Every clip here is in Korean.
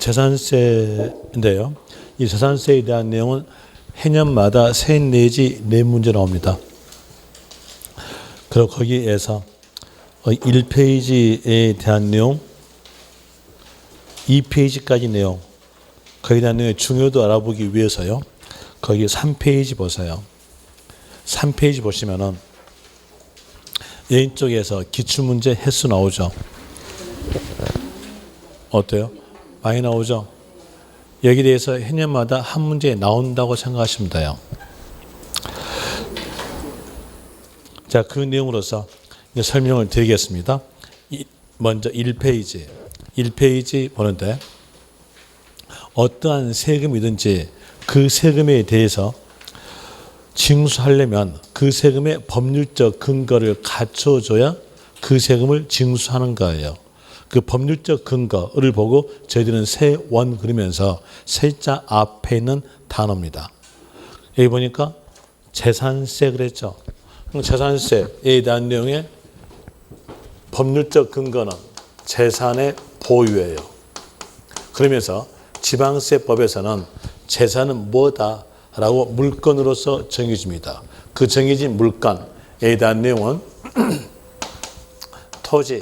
재산세인데요. 이 재산세에 대한 내용은 해년마다 세 내지 네 문제 나옵니다. 그리고 거기에서 1페이지에 대한 내용, 2페이지까지 내용, 거기에 대한 내용의 중요도 알아보기 위해서요. 거기 3페이지 보세요. 3페이지 보시면은 왼쪽에서 기출문제 횟수 나오죠. 어때요? 많이 나오죠? 여기에 대해서 해년마다 한 문제 나온다고 생각하시면 돼요. 자, 그 내용으로서 설명을 드리겠습니다. 먼저 1페이지. 1페이지 보는데 어떠한 세금이든지 그 세금에 대해서 징수하려면 그 세금의 법률적 근거를 갖춰줘야 그 세금을 징수하는 거예요. 그 법률적 근거를 보고 저희들은 세원 그러면서 세자 앞에 있는 단어입니다. 여기 보니까 재산세 그랬죠. 재산세에 대한 내용의 법률적 근거는 재산의 보유예요. 그러면서 지방세법에서는 재산은 뭐다라고 물건으로서 정해집니다. 그 정해진 물건에 대한 내용은 토지,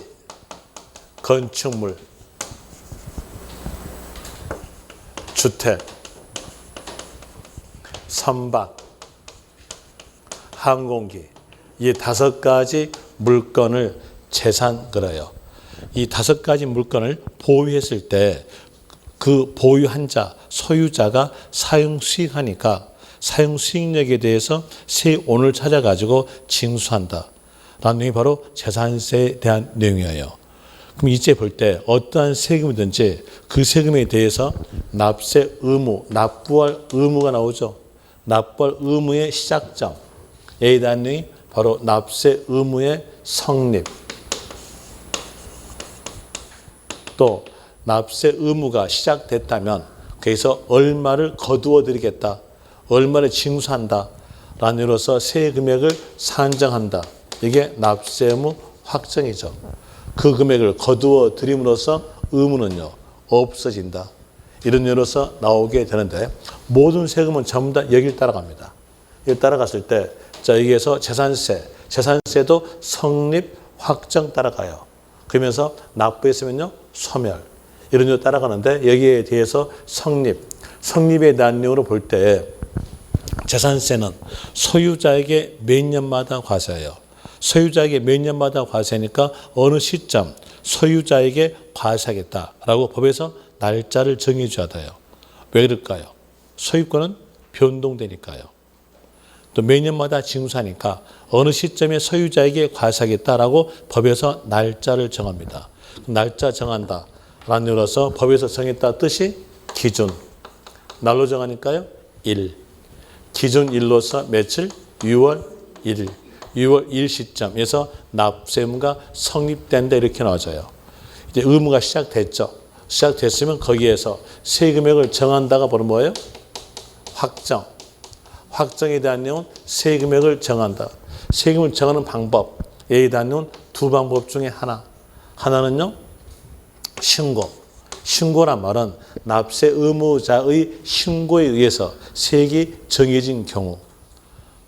건축물, 주택, 선박, 항공기, 이 5가지 물건을 재산 그래요. 이 5가지 물건을 보유했을 때 그 보유한 자, 소유자가 사용 수익하니까 사용 수익력에 대해서 세원을 찾아가지고 징수한다. 라는 내용이 바로 재산세에 대한 내용이에요. 그럼 이제 볼 때 어떠한 세금이든지 그 세금에 대해서 납세 의무, 납부할 의무가 나오죠. 납부할 의무의 시작점에 대한 내용이 바로 납세 의무의 성립. 또 납세 의무가 시작됐다면 거기서 얼마를 거두어 드리겠다. 얼마를 징수한다. 라는 의미로서 세금액을 산정한다. 이게 납세 의무 확정이죠. 그 금액을 거두어 드림으로써 의무는요 없어진다. 이런 의미로서 나오게 되는데 모든 세금은 전부 다 여기를 따라갑니다. 여기 따라갔을 때 자, 여기에서 재산세도 성립 확정 따라가요. 그러면서 납부했으면요 소멸 이런 식으로 따라가는데 여기에 대해서 성립에 대한 내용으로 볼 때 재산세는 소유자에게 몇 년마다 과세해요. 소유자에게 몇 년마다 과세하니까 어느 시점 소유자에게 과세하겠다라고 법에서 날짜를 정해줘야 돼요. 왜 그럴까요? 소유권은 변동되니까요. 또 몇 년마다 징수하니까 어느 시점에 소유자에게 과세하겠다라고 법에서 날짜를 정합니다. 날짜 정한다. 라는 의미로서 법에서 정했다 뜻이 기준. 날로 정하니까요. 1. 기준 1로서 며칠? 6월 1일. 6월 1일 시점에서 납세 의무가 성립된다 이렇게 나와져요. 이제 의무가 시작됐죠. 시작됐으면 거기에서 세금액을 정한다가 바로 뭐예요? 확정. 확정에 대한 내용은 세금액을 정한다. 세금을 정하는 방법에 대한 내용은 두 방법 중에 하나. 하나는요. 신고. 신고란 말은 납세 의무자의 신고에 의해서 세액이 정해진 경우.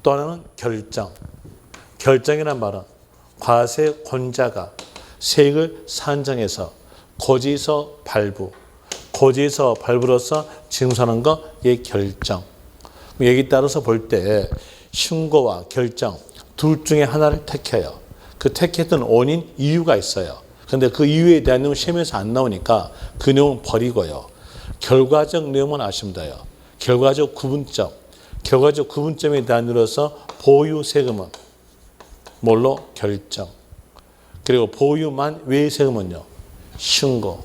또 하나는 결정. 결정이란 말은 과세권자가 세액을 산정해서 고지서 발부. 고지서 발부로서 징수하는 거 이게 결정. 여기 따라서 볼 때 신고와 결정 둘 중에 하나를 택해요. 그 택했던 원인 이유가 있어요. 그런데 그 이유에 대한 내용은 시험에서 안 나오니까 그 내용은 버리고요. 결과적 내용만 아시면 돼요. 결과적 구분점. 결과적 구분점에 대한 이유로서 보유 세금은 뭘로? 결정. 그리고 보유만 외의 세금은요. 신고.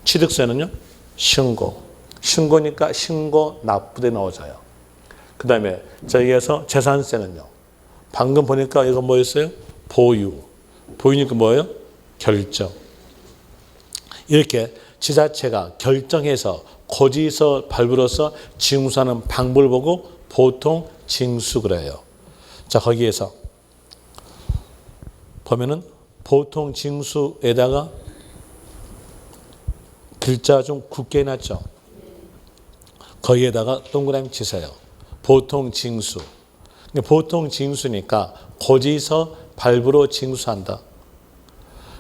취득세는요. 신고. 신고니까 신고 납부대 넣어줘요. 그 다음에 저기에서 재산세는요. 방금 보니까 이거 뭐였어요? 보유. 보유니까 뭐예요? 결정. 이렇게 지자체가 결정해서 고지서 발부로서 징수하는 방법을 보고 보통 징수를 해요. 자, 거기에서 보면은 보통 징수에다가 글자 좀 굵게 해놨죠. 거기에다가 동그라미 치세요. 보통 징수. 보통 징수니까 고지서 발부로 징수한다.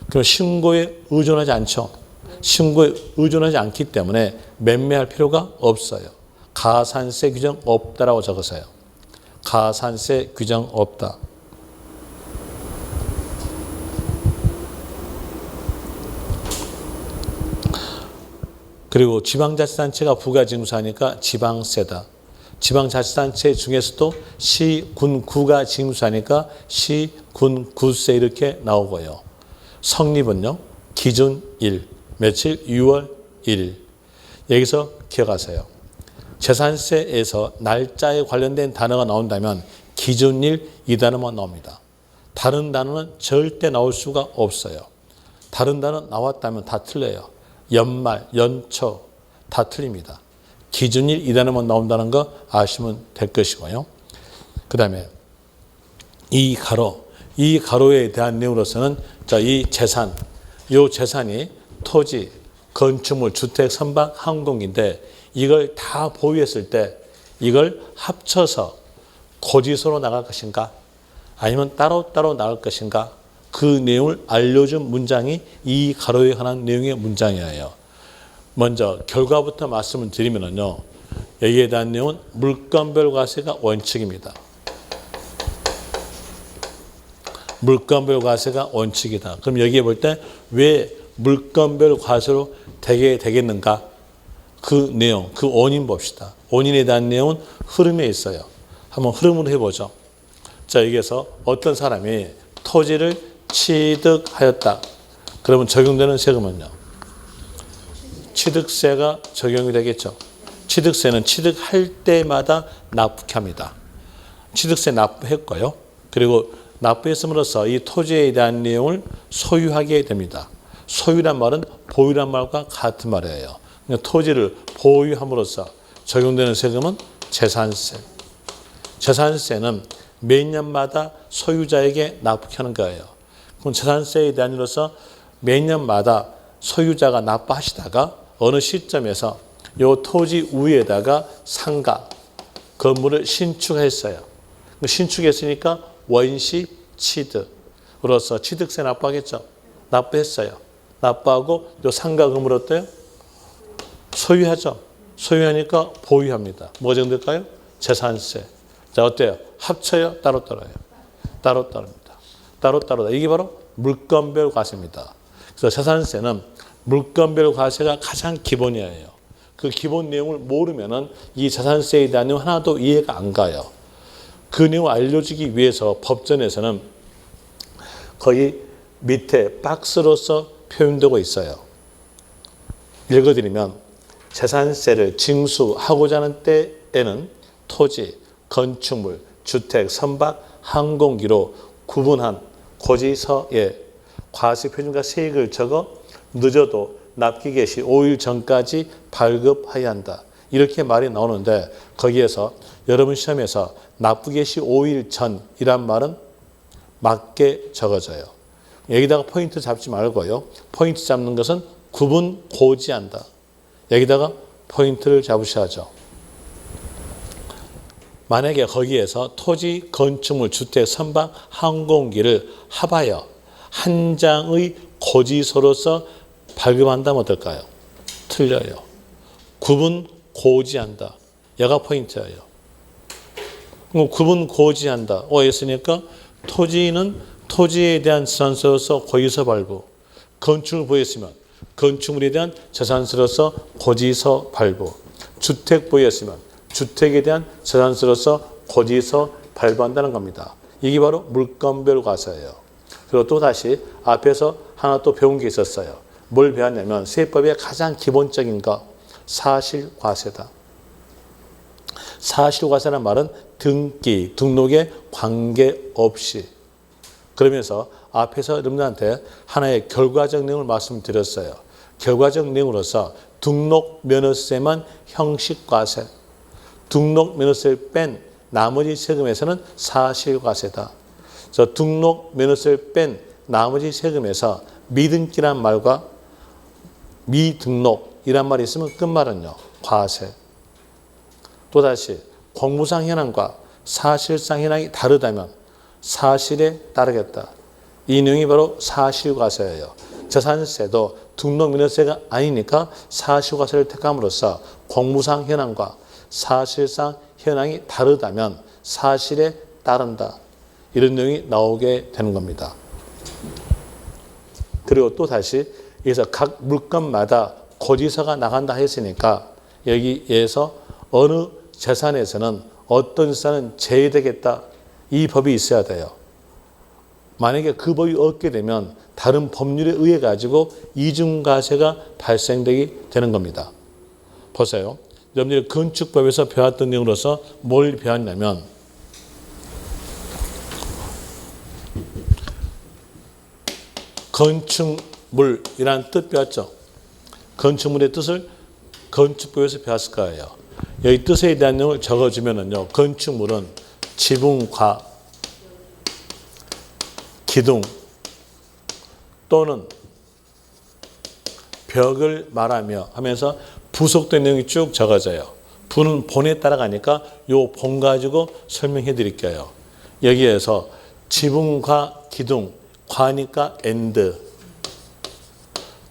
그럼 신고에 의존하지 않죠. 신고에 의존하지 않기 때문에 매매할 필요가 없어요. 가산세 규정 없다라고 적으세요. 가산세 규정 없다. 그리고 지방자치단체가 부가징수하니까 지방세다. 지방자치단체 중에서도 시, 군, 구가 징수하니까 시, 군, 구세 이렇게 나오고요. 성립은요. 기준 1. 며칠? 6월 1일. 여기서 기억하세요. 재산세에서 날짜에 관련된 단어가 나온다면 기준일 이 단어만 나옵니다. 다른 단어는 절대 나올 수가 없어요. 다른 단어 나왔다면 다 틀려요. 연말, 연초 다 틀립니다. 기준일 이 단어만 나온다는 거 아시면 될 것이고요. 그 다음에 이 가로에 대한 내용으로서는 이 재산, 이 재산이 토지, 건축물, 주택, 선박, 항공기인데 이걸 다 보유했을 때 이걸 합쳐서 고지서로 나갈 것인가 아니면 따로따로 나갈 것인가 그 내용을 알려준 문장이 이 가로에 관한 내용의 문장이에요. 먼저 결과부터 말씀을 드리면요. 여기에 대한 내용은 물건별 과세가 원칙입니다. 물건별 과세가 원칙이다. 그럼 여기에 볼 때 왜 물건별 과세로 되게 되겠는가? 그 내용, 그 원인 봅시다. 원인에 대한 내용은 흐름에 있어요. 한번 흐름으로 해보죠. 자, 여기에서 어떤 사람이 토지를 취득하였다. 그러면 적용되는 세금은요. 취득세가 적용이 되겠죠. 취득세는 취득할 때마다 납부케 합니다. 취득세 납부했고요. 그리고 납부했음으로써 이 토지에 대한 내용을 소유하게 됩니다. 소유란 말은 보유란 말과 같은 말이에요. 토지를 보유함으로써 적용되는 세금은 재산세. 재산세는 몇 년마다 소유자에게 납부케 하는 거예요. 그럼 재산세에 대한 일로서 몇 년마다 소유자가 납부하시다가 어느 시점에서 이 토지 위에다가 상가, 건물을 신축했어요. 신축했으니까 원시 취득으로서 취득세 납부하겠죠. 납부했어요. 납부하고 이 상가 건물 어때요? 소유하죠. 소유하니까 보유합니다. 뭐가 적용될까요? 재산세. 자, 어때요? 합쳐요? 따로따로요? 따로따로입니다. 따로따로다. 이게 바로 물건별 과세입니다. 그래서 재산세는 물건별 과세가 가장 기본이에요. 그 기본 내용을 모르면은 이 재산세에 대한 내용 하나도 이해가 안 가요. 그 내용을 알려주기 위해서 법전에서는 거의 밑에 박스로서 표현되고 있어요. 읽어드리면 재산세를 징수하고자 하는 때에는 토지, 건축물, 주택, 선박, 항공기로 구분한 고지서에 과세표준과 세액을 적어 늦어도 납기 개시 5일 전까지 발급해야 한다. 이렇게 말이 나오는데 거기에서 여러분 시험에서 납부 개시 5일 전이란 말은 맞게 적어져요. 여기다가 포인트 잡지 말고요. 포인트 잡는 것은 구분 고지한다. 여기다가 포인트를 잡으셔야죠. 만약에 거기에서 토지, 건축물, 주택, 선박, 항공기를 합하여 한 장의 고지서로서 발급한다면 어떨까요? 틀려요. 구분 고지한다. 여가 포인트예요. 구분 고지한다. 했으니까 토지는 토지에 대한 재산세로서 고지서 발부, 건축을 보였으면 건축물에 대한 재산세로서 고지서 발부, 주택 보였으면 주택에 대한 재산세로서 고지서 발부한다는 겁니다. 이게 바로 물건별 과세예요. 그리고 또 다시 앞에서 하나 또 배운 게 있었어요. 뭘 배웠냐면 세법의 가장 기본적인 거 사실과세다. 사실과세라는 말은 등기, 등록에 관계없이 그러면서 앞에서 여러분들한테 하나의 결과적 내용을 말씀드렸어요. 결과적 내용으로서 등록 면허세만 형식과세, 등록 면허세를 뺀 나머지 세금에서는 사실과세다. 등록 면허세를 뺀 나머지 세금에서 미등기란 말과 미등록 이란 말이 있으면 끝말은요. 과세. 또다시 공무상 현황과 사실상 현황이 다르다면 사실에 따르겠다. 이 내용이 바로 사실과세예요. 재산세도 등록민허세가 아니니까 사실과세를 택함으로써 공무상 현황과 사실상 현황이 다르다면 사실에 따른다. 이런 내용이 나오게 되는 겁니다. 그리고 또 다시 여기서 각 물건마다 고지서가 나간다 했으니까 여기에서 어느 재산에서는 어떤 재산은 제외되겠다. 이 법이 있어야 돼요. 만약에 그 법이 없게 되면 다른 법률에 의해 가지고 이중과세가 발생되게 되는 겁니다. 보세요. 여러분들이 건축법에서 배웠던 내용으로서 뭘 배웠냐면 건축물이라는 뜻 배웠죠. 건축물의 뜻을 건축법에서 배웠을 거예요. 여기 뜻에 대한 내용을 적어주면은요. 건축물은 지붕과 기둥 또는 벽을 말하며 하면서 부속된 내용이 쭉 적어져요. 부는 본에 따라가니까 요 본 가지고 설명해 드릴게요. 여기에서 지붕과 기둥, 과니까 and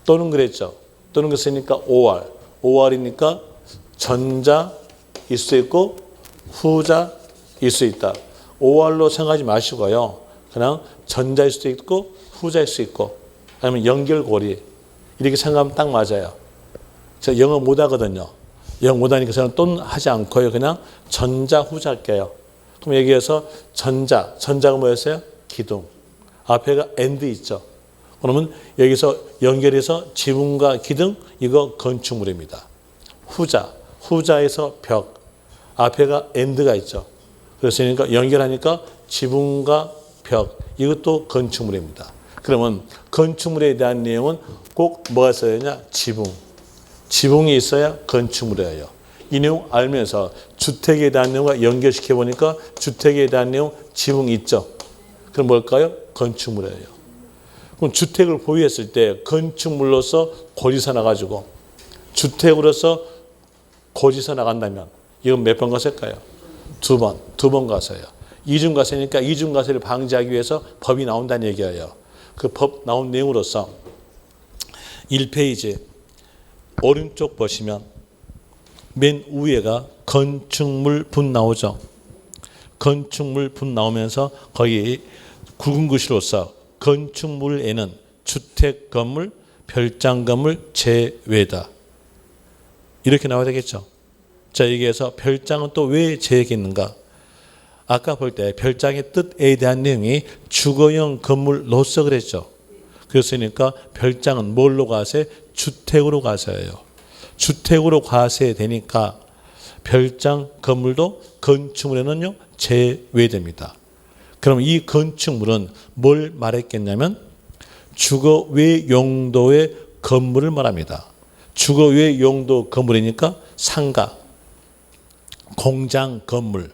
또는 그랬죠. 또는 그랬으니까 or, or이니까 전자일 수 있고 후자일 수 있다. or로 생각하지 마시고요. 그냥 전자일 수도 있고 후자일 수 있고 아니면 연결고리 이렇게 생각하면 딱 맞아요. 저 영어 못하거든요. 영어 못하니까 저는 또는 하지 않고요. 그냥 전자 후자 할게요. 그럼 여기에서 전자가 뭐였어요? 기둥. 앞에가 and 있죠. 그러면 여기서 연결해서 지붕과 기둥 이거 건축물입니다. 후자에서 벽. 앞에가 and가 있죠. 그랬으니까 연결하니까 지붕과 벽 이것도 건축물입니다. 그러면 건축물에 대한 내용은 꼭 뭐가 있어야 되냐? 지붕이 있어야 건축물이에요. 이 내용 알면서 주택에 대한 내용과 연결시켜 보니까 주택에 대한 내용 지붕이 있죠. 그럼 뭘까요? 건축물이에요. 그럼 주택을 보유했을 때 건축물로서 고지서 나가지고 주택으로서 고지서 나간다면 이건 몇 번 갔을까요? 두 번 갔어요. 이중과세니까 이중과세를 방지하기 위해서 법이 나온다는 얘기예요. 그 법 나온 내용으로서 1페이지 오른쪽 보시면 맨 위에가 건축물분 나오죠. 건축물분 나오면서 거기 굵은 글씨로서 건축물에는 주택 건물, 별장 건물 제외다. 이렇게 나와야 되겠죠. 자, 여기에서 별장은 또 왜 제외했는가? 아까 볼 때 별장의 뜻에 대한 내용이 주거용 건물로서 그랬죠. 그랬으니까 별장은 뭘로 과세? 주택으로 과세해요. 주택으로 과세되니까 별장 건물도 건축물에는요 제외됩니다. 그럼 이 건축물은 뭘 말했겠냐면 주거 외 용도의 건물을 말합니다. 주거 외 용도 건물이니까 상가, 공장 건물,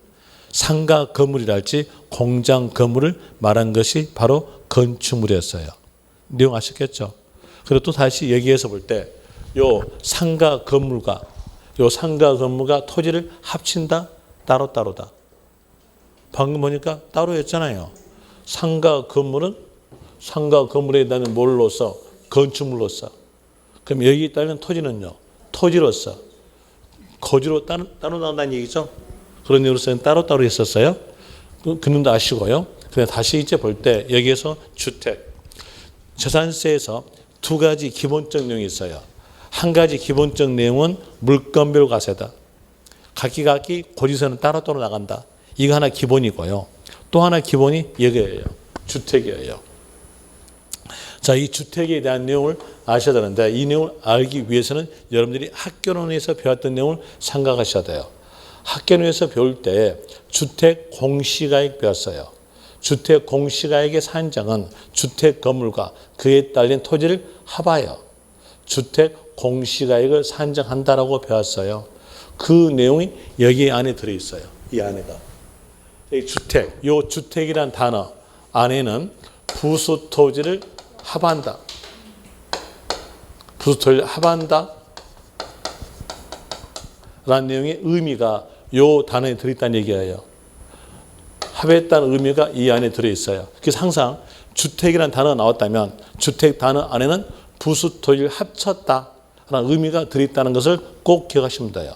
상가 건물이랄지 공장 건물을 말한 것이 바로 건축물이었어요. 내용 아셨겠죠? 그리고 또 다시 여기에서 볼 때 요 상가 건물과 토지를 합친다? 따로따로다. 방금 보니까 따로였잖아요. 상가 건물은 상가 건물에 대한 뭘로서? 건축물로서. 그럼 여기 따른 토지는요. 토지로서. 거지로 따로 나온다는 얘기죠. 그런 이유로서는 따로따로 있었어요. 그는 다 아시고요. 그냥 다시 이제 볼 때 여기에서 주택. 재산세에서 두 가지 기본적 내용이 있어요. 한 가지 기본적 내용은 물건별 과세다. 각기 고지서는 따로따로 나간다. 이거 하나 기본이고요. 또 하나 기본이 여기예요. 주택이에요. 자, 이 주택에 대한 내용을 아셔야 되는데 이 내용을 알기 위해서는 여러분들이 학교론에서 배웠던 내용을 생각하셔야 돼요. 학교론에서 배울 때 주택 공시가액 배웠어요. 주택 공시가액의 산정은 주택 건물과 그에 딸린 토지를 합하여 주택 공시가액을 산정한다라고 배웠어요. 그 내용이 여기 안에 들어있어요. 이 안에가. 이 주택, 요 주택이란 단어 안에는 부수 토지를 합한다. 부수 토지를 합한다. 라는 내용의 의미가 요 단어에 들어있다는 얘기예요. 합했다는 의미가 이 안에 들어있어요. 그래서 항상 주택이라는 단어가 나왔다면 주택 단어 안에는 부수 토지를 합쳤다 라는 의미가 들어있다는 것을 꼭 기억하시면 돼요.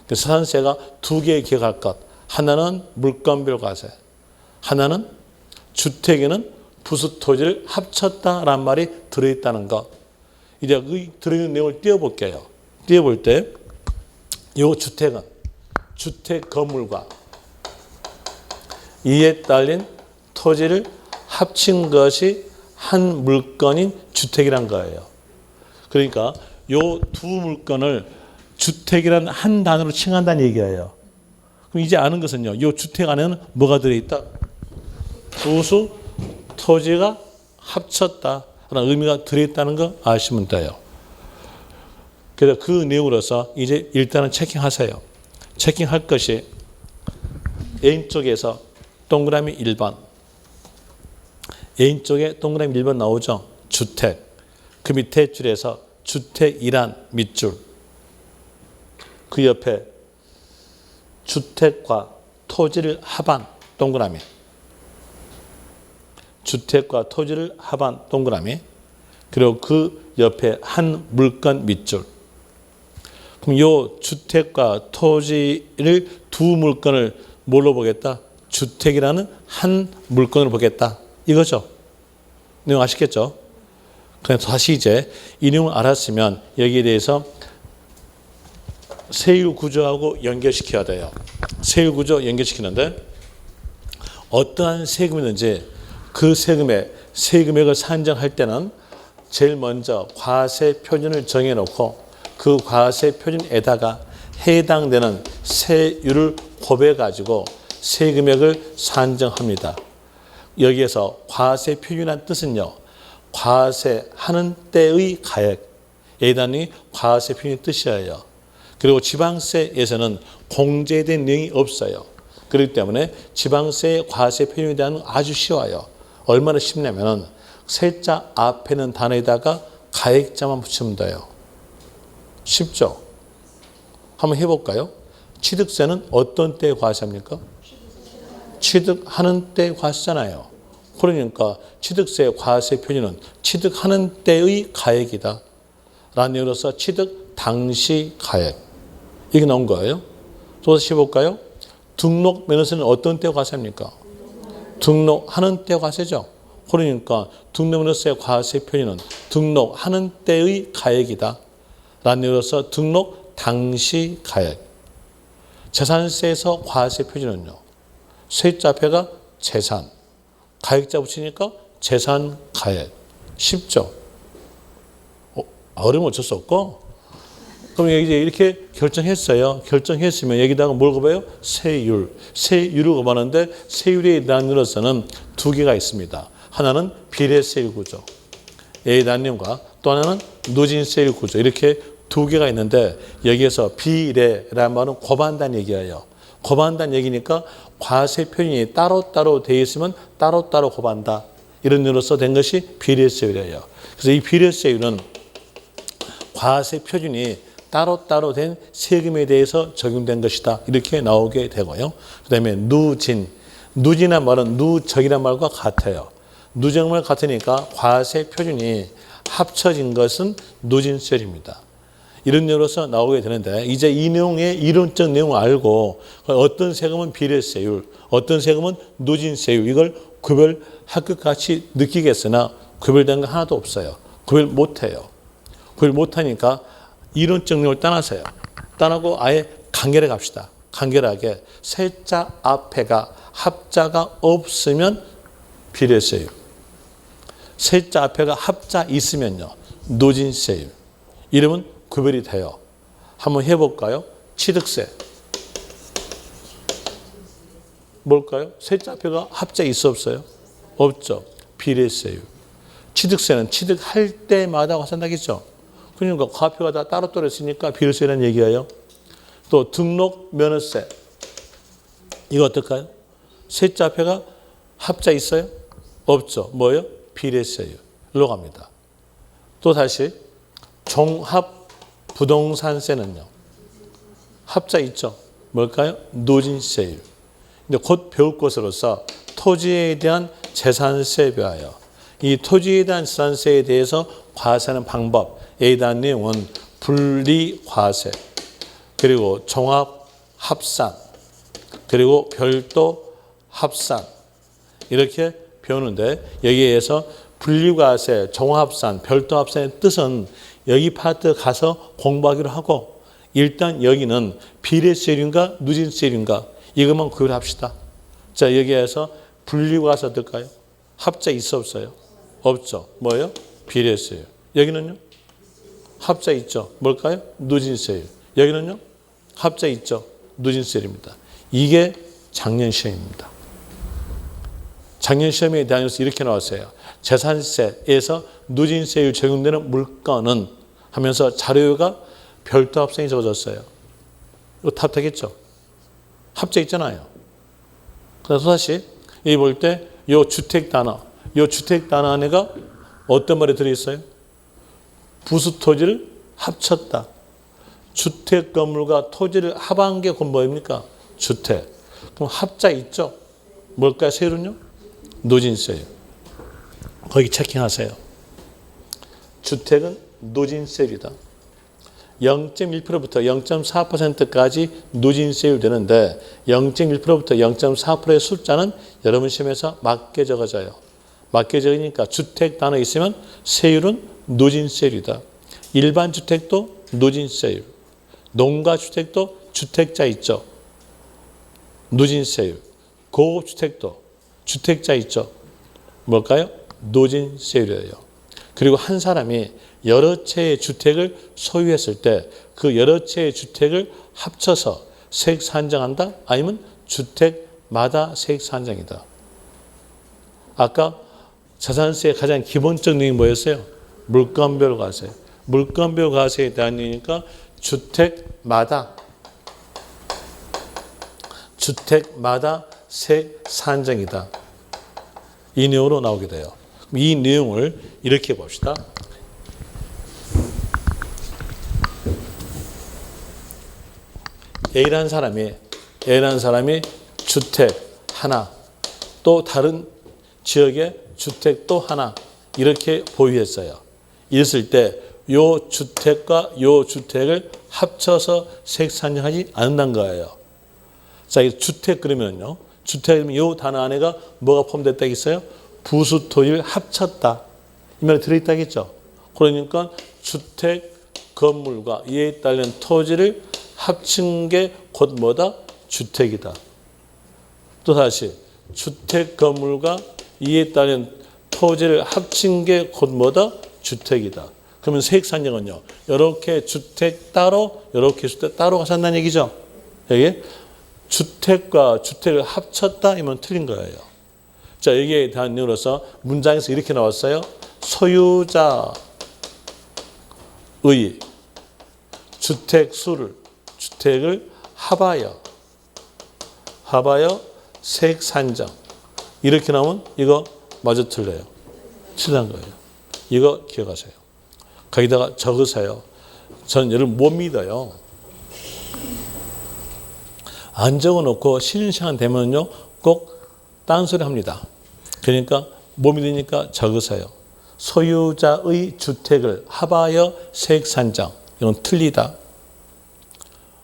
그래서 자산세가 두 개 기억할 것. 하나는 물건별 과세, 하나는 주택에는 부수 토지를 합쳤다라는 말이 들어있다는 것. 이제 그 들어있는 내용을 띄워볼게요. 띄워볼 때 이 주택은 주택 건물과 이에 딸린 토지를 합친 것이 한 물건인 주택이란 거예요. 그러니까 이 두 물건을 주택이라는 한 단어로 칭한다는 얘기예요. 그럼 이제 아는 것은요. 이 주택 안에는 뭐가 들어있다? 부수 토지가 합쳤다라는 의미가 들어있다는 거 아시면 돼요. 그래서 그 내용으로서 이제 일단은 체킹하세요. 체킹할 것이 A쪽에서 동그라미 1번. A쪽에 동그라미 1번 나오죠. 주택. 그 밑에 줄에서 주택이란 밑줄. 그 옆에 주택과 토지를 합한 동그라미. 주택과 토지를 합한 동그라미. 그리고 그 옆에 한 물건 밑줄. 그럼 이 주택과 토지를 두 물건을 뭘로 보겠다? 주택이라는 한 물건으로 보겠다. 이거죠. 내용 아시겠죠? 그래서 다시 이제 이 내용을 알았으면 여기에 대해서 세율 구조하고 연결시켜야 돼요. 세율 구조 연결시키는데 어떠한 세금이든지 그 세금액을 산정할 때는 제일 먼저 과세 표준을 정해놓고 그 과세 표준에다가 해당되는 세율을 곱해가지고 세금액을 산정합니다. 여기에서 과세 표준이라는 뜻은요. 과세하는 때의 가액, 예단이 과세 표준의 뜻이에요. 그리고 지방세에서는 공제된 내용이 없어요. 그렇기 때문에 지방세의 과세 표준에 대한 아주 쉬워요. 얼마나 쉽냐면 세자 앞에는 단어에다가 가액자만 붙이면 돼요. 쉽죠? 한번 해볼까요? 취득세는 어떤 때에 과세합니까? 취득하는 때에 과세잖아요. 그러니까 취득세 과세 표준은 취득하는 때의 가액이다. 라는 의미로서 취득 당시 가액. 이게 나온 거예요. 또 다시 해볼까요? 등록 면허세는 어떤 때 과세합니까? 등록하는 때 과세죠. 그러니까 등록 면허세 과세 표준은 등록하는 때의 가액이다. 라는 의미로서 등록 당시 가액. 재산세에서 과세 표준은요. 세자 앞에가 재산. 가액자 붙이니까 재산 가액. 쉽죠? 어려우면 어쩔 수 없고. 그럼 이제 이렇게 결정했어요. 결정했으면 여기다가 뭘 곱해요? 세율. 세율을 곱하는데 세율의 단위로서는 두 개가 있습니다. 하나는 비례세율 구조. A 단위과 또 하나는 누진세율 구조. 이렇게 두 개가 있는데 여기에서 비례라는 말은 곱한다는 얘기예요. 곱한다는 얘기니까 과세 표준이 따로따로 되어 있으면 따로따로 곱한다. 이런 의미로서 된 것이 비례세율이에요. 그래서 이 비례세율은 과세 표준이 따로따로 된 세금에 대해서 적용된 것이다. 이렇게 나오게 되고요. 그 다음에 누진. 누진이란 말은 누적이란 말과 같아요. 누적말 같으니까 과세 표준이 합쳐진 것은 누진세율입니다. 이런 내용으로서 나오게 되는데 이제 이 내용의 이론적 내용을 알고 어떤 세금은 비례세율, 어떤 세금은 누진세율 이걸 구별할 것 같이 느끼겠으나 구별된 거 하나도 없어요. 구별 못해요. 구별 못하니까 이론적 내용을 떠나세요. 떠나고 아예 간결하게 갑시다. 간결하게 세자 앞에가 합자가 없으면 비례세율. 세자 앞에가 합자 있으면요. 누진세율. 이러면 구별이 돼요. 한번 해볼까요? 취득세. 뭘까요? 세자 앞에가 합자 있어 없어요? 없죠. 비례세율. 취득세는 취득할 때마다 환산하겠죠. 그러니까 과표가 다 따로따로 있으니까 비례세라는 얘기예요. 또 등록 면허세. 이거 어떨까요? 세자 앞에가 합자 있어요? 없죠. 뭐예요? 비례세율로 갑니다. 또 다시 종합 부동산세는요. 합자 있죠. 뭘까요? 누진세율. 근데 곧 배울 것으로서 토지에 대한 재산세에 비하여 이 토지에 대한 재산세에 대해서 과세하는 방법에 대한 내용은 분리과세, 그리고 종합합산, 그리고 별도 합산 이렇게 배우는데 여기에서 분리과세, 종합합산, 별도 합산의 뜻은 여기 파트 가서 공부하기로 하고 일단 여기는 비례세율인가 누진세율인가 이것만 구별합시다. 자, 여기에서 분리과세 어떨까요? 합자 있어 없어요? 없죠. 뭐예요? 비례세율. 여기는요? 합자 있죠. 뭘까요? 누진세율. 여기는요? 합자 있죠. 누진세율입니다. 이게 작년 시험입니다. 작년 시험에 대해서 이렇게 나왔어요. 재산세에서 누진세율 적용되는 물건은 하면서 자료가 별도 합산이 적어졌어요. 이거 답되겠죠? 합자 있잖아요. 그래서 다시 여기 볼 때 이 주택 단어, 이 주택 단어 안에가 어떤 말이 들어있어요? 부수 토지를 합쳤다. 주택 건물과 토지를 합한 게 곧 뭐입니까? 주택. 그럼 합자 있죠? 뭘까요? 세율은요? 누진세율. 거기 체킹하세요. 주택은 누진세율이다. 0.1%부터 0.4%까지 누진세율 되는데 0.1%부터 0.4%의 숫자는 여러분 시험에서 맞게 적어져요. 맞게 적으니까 주택 단어 있으면 세율은 누진세율이다. 일반 주택도 누진세율. 농가 주택도 주택자 있죠. 누진세율. 고급 주택도 주택자 있죠. 뭘까요? 누진세율이에요. 그리고 한 사람이 여러 채의 주택을 소유했을 때 그 여러 채의 주택을 합쳐서 세액 산정한다? 아니면 주택마다 세액 산정이다. 아까 자산세의 가장 기본적 내용이 뭐였어요? 물건별 과세. 물건별 과세에 대한 얘기니까 주택마다 세액 산정이다. 이 내용으로 나오게 돼요. 이 내용을 이렇게 봅시다. A라는 사람이 주택 하나, 또 다른 지역에 주택 또 하나 이렇게 보유했어요. 이랬을 때 이 주택과 이 주택을 합쳐서 세액 산정하지 않는다는 거예요. 자, 이 주택 그러면요. 주택이면 이 단어 안에가 뭐가 포함됐다 했어요? 부수 토지를 합쳤다. 이 말이 들어있다겠죠. 그러니까 주택 건물과 이에 따른 토지를 합친 게 곧 뭐다? 주택이다. 또 다시 주택 건물과 이에 따른 토지를 합친 게 곧 뭐다? 주택이다. 그러면 세액 산정은요. 이렇게 주택 따로, 이렇게 주택 따로 가산다는 얘기죠. 여기 주택과 주택을 합쳤다 이면 틀린 거예요. 자, 여기에 대한 내용으로서 문장에서 이렇게 나왔어요. 소유자의 주택을 합하여 세액 산정. 이렇게 나오면 이거 마저 틀려요. 틀린 거예요. 이거 기억하세요. 거기다가 적으세요. 저는 여러분 못 믿어요. 안 적어놓고 쉬는 시간 되면요 꼭 딴소리 합니다. 그러니까 못 믿으니까 적으세요. 소유자의 주택을 합하여 세액 산정. 이건 틀리다.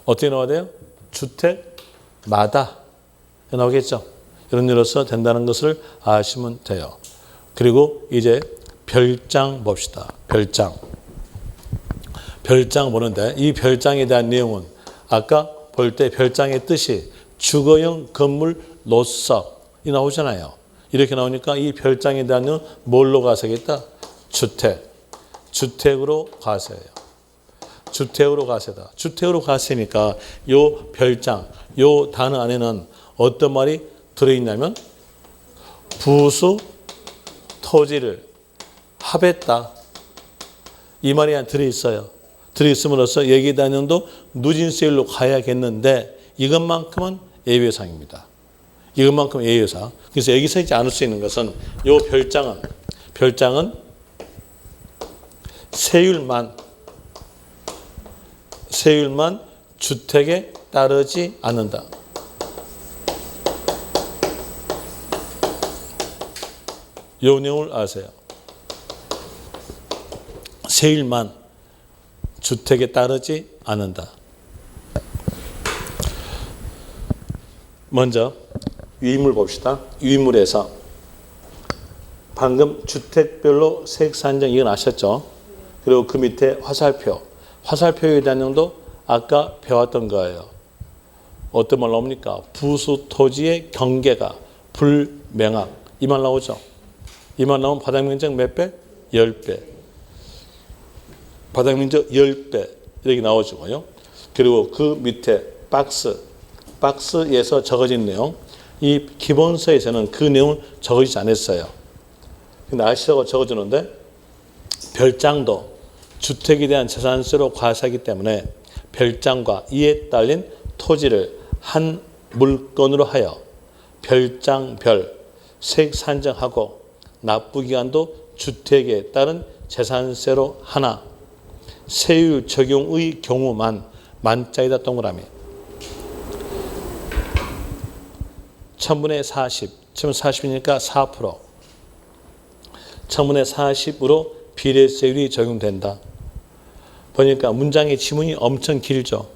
어떻게 나와야 돼요? 주택마다 나오겠죠. 이런 일로서 된다는 것을 아시면 돼요. 그리고 이제 별장 봅시다. 별장 보는데 이 별장에 대한 내용은 아까 볼 때 별장의 뜻이 주거용 건물 노석이 나오잖아요. 이렇게 나오니까 이 별장에 대한 내용은 뭘로 과세겠다? 주택으로 과세예요. 주택으로 과세다. 주택으로 과세니까 요 별장, 요 단어 안에는 어떤 말이 들어있냐면 부수 토지를 합했다. 이 말이 들어있어요. 들어있음으로써 여기에 대한 내용도 누진세율로 가야겠는데 이것만큼은 예외사항입니다. 이것만큼 예외사항. 그래서 여기서 있지 않을 수 있는 것은 요 별장은 세율만 주택에 따르지 않는다. 이 내용을 아세요. 세율만 주택에 따르지 않는다. 먼저 유의물 봅시다. 유의물에서 방금 주택별로 세액 산정 이건 아셨죠? 그리고 그 밑에 화살표. 화살표에 대한 내용도 아까 배웠던 거예요. 어떤 말 나옵니까? 부수 토지의 경계가 불명확. 이 말 나오죠? 이 말 나오면 바닥 면적 몇 배? 10배. 바닥 면적 10배. 이렇게 나오죠. 그리고 그 밑에 박스에서 적어진 내용. 이 기본서에서는 그 내용을 적어지지 않았어요. 근데 아시라고 적어주는데 별장도 주택에 대한 재산세로 과세하기 때문에 별장과 이에 딸린 토지를 한 물건으로 하여 별장별 세액 산정하고 납부기간도 주택에 따른 재산세로 하나 세율 적용의 경우만 만자이다 동그라미 1000분의 40 지금 40이니까 4% 1000분의 40으로 비례세율이 적용된다. 보니까 문장의 지문이 엄청 길죠.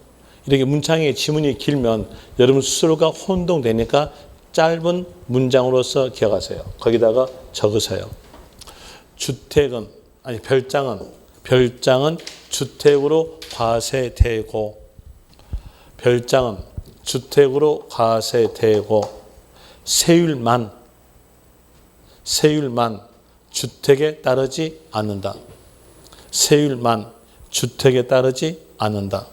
이렇게 문장의 지문이 길면 여러분 스스로가 혼동되니까 짧은 문장으로서 기억하세요. 거기다가 적으세요. 별장은 주택으로 과세되고 세율만 주택에 따르지 않는다. 세율만 주택에 따르지 않는다.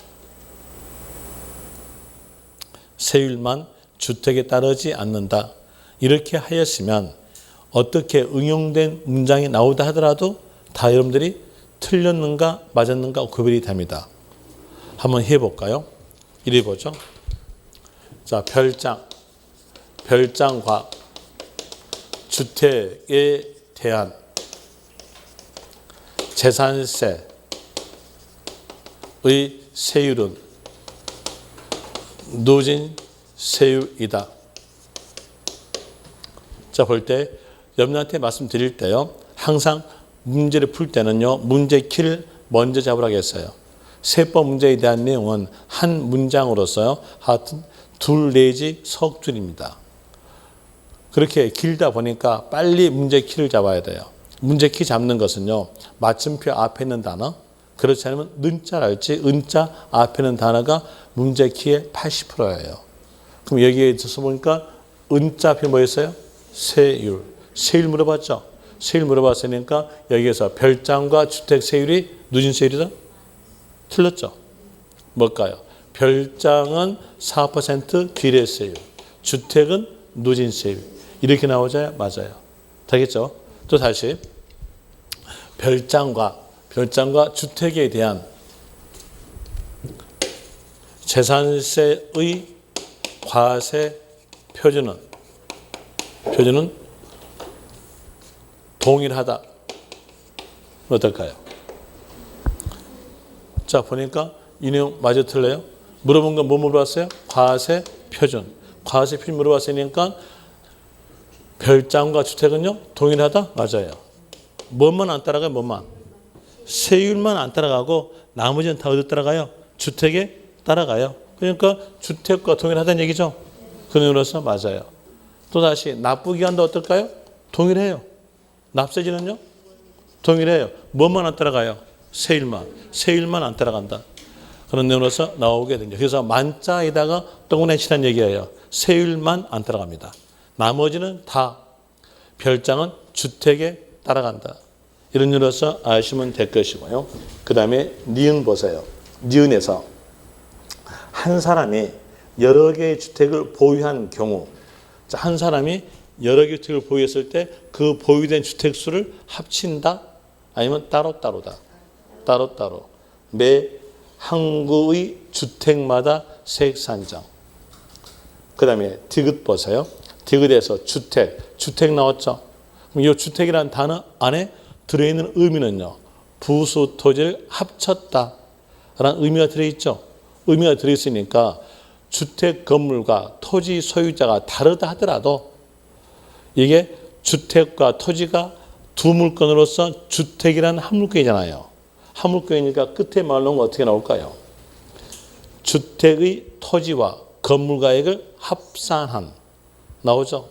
세율만 주택에 따르지 않는다. 이렇게 하였으면 어떻게 응용된 문장이 나오다 하더라도 다 여러분들이 틀렸는가 맞았는가 구별이 됩니다. 한번 해볼까요? 이리 보죠. 자, 별장과 주택에 대한 재산세의 세율은 누진세율이다. 자, 볼 때 여러분한테 말씀드릴 때요. 항상 문제를 풀 때는요. 문제 키를 먼저 잡으라고 했어요. 세법 문제에 대한 내용은 한 문장으로서요. 하여튼 둘 내지 석 줄입니다. 그렇게 길다 보니까 빨리 문제 키를 잡아야 돼요. 문제 키 잡는 것은요. 맞춤표 앞에 있는 단어 그렇지 않으면 는자랄지 은자 앞에 있는 단어가 문제 키의 80%예요. 그럼 여기에 있어서 보니까 은자 앞에 뭐였어요? 세율. 세율 물어봤죠? 세율 물어봤으니까 여기에서 별장과 주택 세율이 누진세율이다? 틀렸죠? 뭘까요? 별장은 4% 비례세율, 주택은 누진세율. 이렇게 나오자요? 맞아요. 되겠죠? 또 다시 별장과 주택에 대한 재산세의 과세 표준은 동일하다. 어떨까요? 자, 보니까 이 내용 맞아 틀려요? 물어본 건 뭐 물어봤어요? 과세 표준. 과세 표준 물어봤으니까 별장과 주택은요? 동일하다? 맞아요. 뭐만 안 따라가요? 뭐만? 세율만 안 따라가고 나머지는 다 어디 따라가요? 주택에 따라가요. 그러니까 주택과 동일하다는 얘기죠. 그 내용으로서 맞아요. 또다시 납부기간도 어떨까요? 동일해요. 납세지는요? 동일해요. 뭐만 안 따라가요? 세율만 안 따라간다. 그런 내용으로서 나오게 됩니다. 그래서 만자에다가 동그라미 치라는 얘기예요. 세율만 안 따라갑니다. 나머지는 다 별장은 주택에 따라간다. 이런 이유로서 아시면 될 것이고요. 그 다음에 니은 보세요. 니은에서 한 사람이 여러 개의 주택을 보유한 경우 한 사람이 여러 개의 주택을 보유했을 때 그 보유된 주택 수를 합친다? 아니면 따로따로다? 따로따로. 매 항구의 주택마다 세액 산정. 그 다음에 디귿 보세요. 디귿에서 주택 나왔죠? 그럼 이 주택이라는 단어 안에 들어있는 의미는요. 부수 토지를 합쳤다 라는 의미가 들어있죠. 의미가 들어있으니까 주택 건물과 토지 소유자가 다르다 하더라도 이게 주택과 토지가 두 물건으로서 주택이라는 한 물건이잖아요. 한 물건이니까 끝에 말로는 어떻게 나올까요? 주택의 토지와 건물 가액을 합산한 나오죠.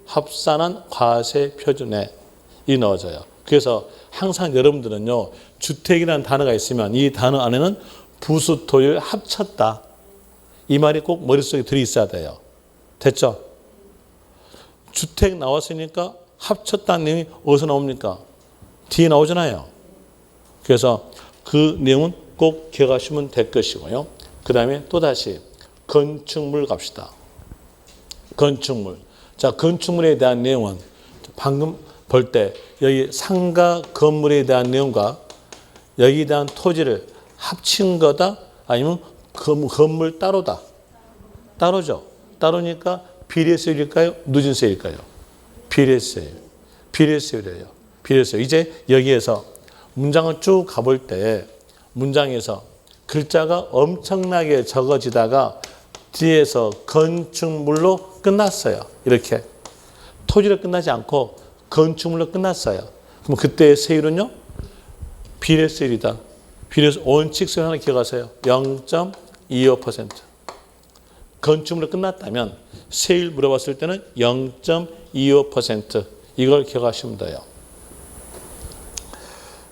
합산한 과세 표준에 이 넣어져요. 그래서 항상 여러분들은요, 주택이라는 단어가 있으면 이 단어 안에는 부수 토지를 합쳤다. 이 말이 꼭 머릿속에 들어있어야 돼요. 됐죠? 주택 나왔으니까 합쳤다는 내용이 어디서 나옵니까? 뒤에 나오잖아요. 그래서 그 내용은 꼭 기억하시면 될 것이고요. 그 다음에 또다시 건축물 갑시다. 건축물. 자, 건축물에 대한 내용은 방금 볼 때 여기 상가 건물에 대한 내용과 여기에 대한 토지를 합친 거다? 아니면 건물 따로다? 따로죠. 따로니까 비례세율일까요? 누진세율일까요? 비례세율. 비례세율이에요. 비례세율. 이제 여기에서 문장을 쭉 가볼 때 문장에서 글자가 엄청나게 적어지다가 뒤에서 건축물로 끝났어요. 이렇게. 토지로 끝나지 않고 건축물로 끝났어요. 그럼 그때의 세율은요? 비례세율이다. 비례세 원칙세율 하나 기억하세요. 0.25%. 건축물로 끝났다면 세율 물어봤을 때는 0.25% 이걸 기억하시면 돼요.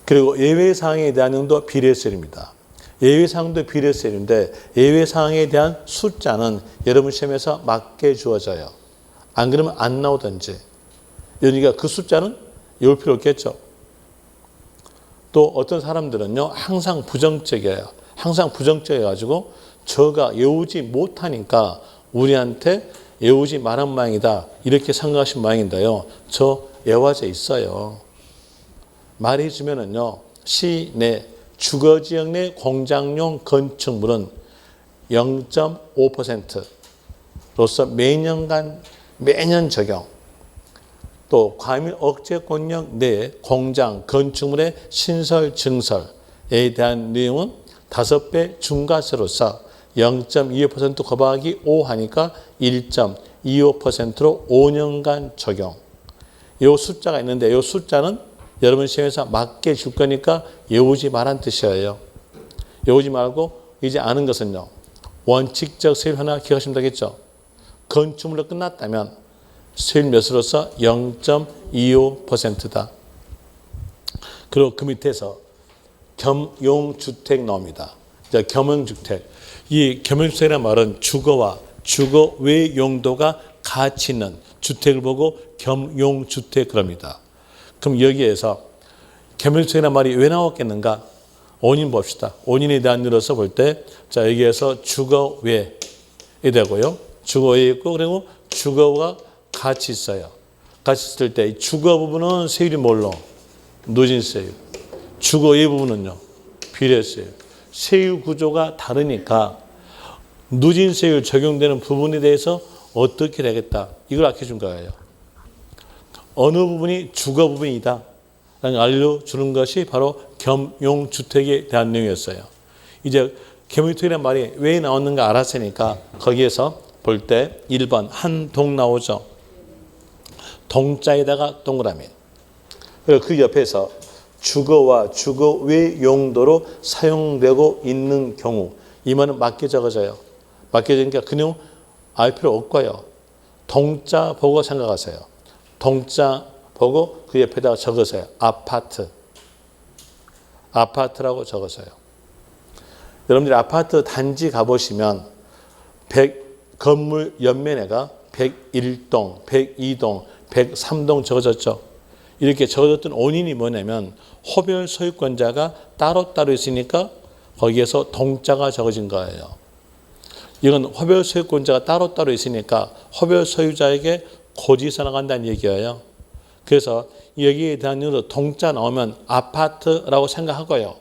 그리고 예외사항에 대한 내용도 비례세율입니다. 예외사항도 비례세율인데 예외사항에 대한 숫자는 여러분 시험에서 맞게 주어져요. 안 그러면 안 나오든지. 그러니까 그 숫자는 외울 필요 없겠죠. 또 어떤 사람들은요, 항상 부정적이에요. 항상 부정적이어가지고 저가 외우지 못하니까 우리한테 외우지 말한 모양이다. 이렇게 생각하신 모양인데요. 저 외워져 있어요. 말해주면은요, 시내 주거지역 내 공장용 건축물은 0.5%로서 매년 적용. 또 과밀 억제권역 내 공장 건축물의 신설 증설에 대한 내용은 5배 중과세로서 0.25% 곱하기 5 하니까 1.25%로 5년간 적용. 이 숫자가 있는데 이 숫자는 여러분 시험에서 맞게 줄 거니까 외우지 말란 뜻이에요. 외우지 말고 이제 아는 것은요. 원칙적 세율 하나 기억하시면 되겠죠. 건축물로 끝났다면 세율 몇으로서 0.25%다. 그리고 그 밑에서 겸용주택 나옵니다. 겸용주택. 이 겸용주택이라는 말은 주거와 주거 외 용도가 가치 있는 주택을 보고 겸용주택 그럽니다. 그럼 여기에서 겸용주택이라는 말이 왜 나왔겠는가? 원인 봅시다. 원인에 대한 늘어서 볼 때, 자, 여기에서 주거 외에 되고요. 주거 외에 있고, 그리고 주거가 같이 있어요. 같이 있을 때 주거 부분은 세율이 뭘로? 누진세율. 주거 외 부분은요? 비례세율. 세율 구조가 다르니까 누진세율 적용되는 부분에 대해서 어떻게 되겠다. 이걸 알려준 거예요. 어느 부분이 주거 부분이다. 라는 알려주는 것이 바로 겸용주택에 대한 내용이었어요. 이제 겸용주택이라는 말이 왜 나왔는가 알았으니까 거기에서 볼 때 1번 한 동 나오죠. 동자에다가 동그라미. 그리고 그 옆에서 주거와 주거 외 용도로 사용되고 있는 경우 이 말은 맞게 적어져요. 맞게 적으니까 그 내용 알 필요 없고요. 동자 보고 생각하세요. 동자 보고 그 옆에다가 적으세요. 아파트. 아파트라고 적으세요. 여러분들이 아파트 단지 가보시면 건물 옆면에가 101동, 102동, 103동 적어졌죠. 이렇게 적어졌던 원인이 뭐냐면 호별 소유권자가 따로따로 있으니까 거기에서 동자가 적어진 거예요. 이건 호별 소유권자가 따로따로 있으니까 호별 소유자에게 고지서 나간다는 얘기예요. 그래서 여기에 대한 이유로 동자 나오면 아파트라고 생각하고요.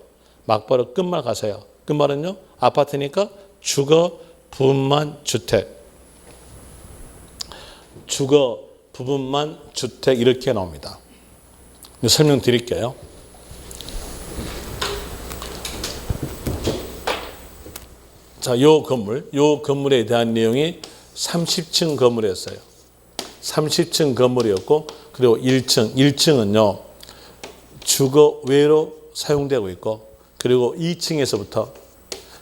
막바로 끝말 가세요. 끝말은요. 아파트니까 주거 부분만 주택. 주거 부분만 주택 이렇게 나옵니다. 설명드릴게요. 자, 요 건물에 대한 내용이 30층 건물이었어요. 30층 건물이었고, 그리고 1층은요, 주거 외로 사용되고 있고, 그리고 2층에서부터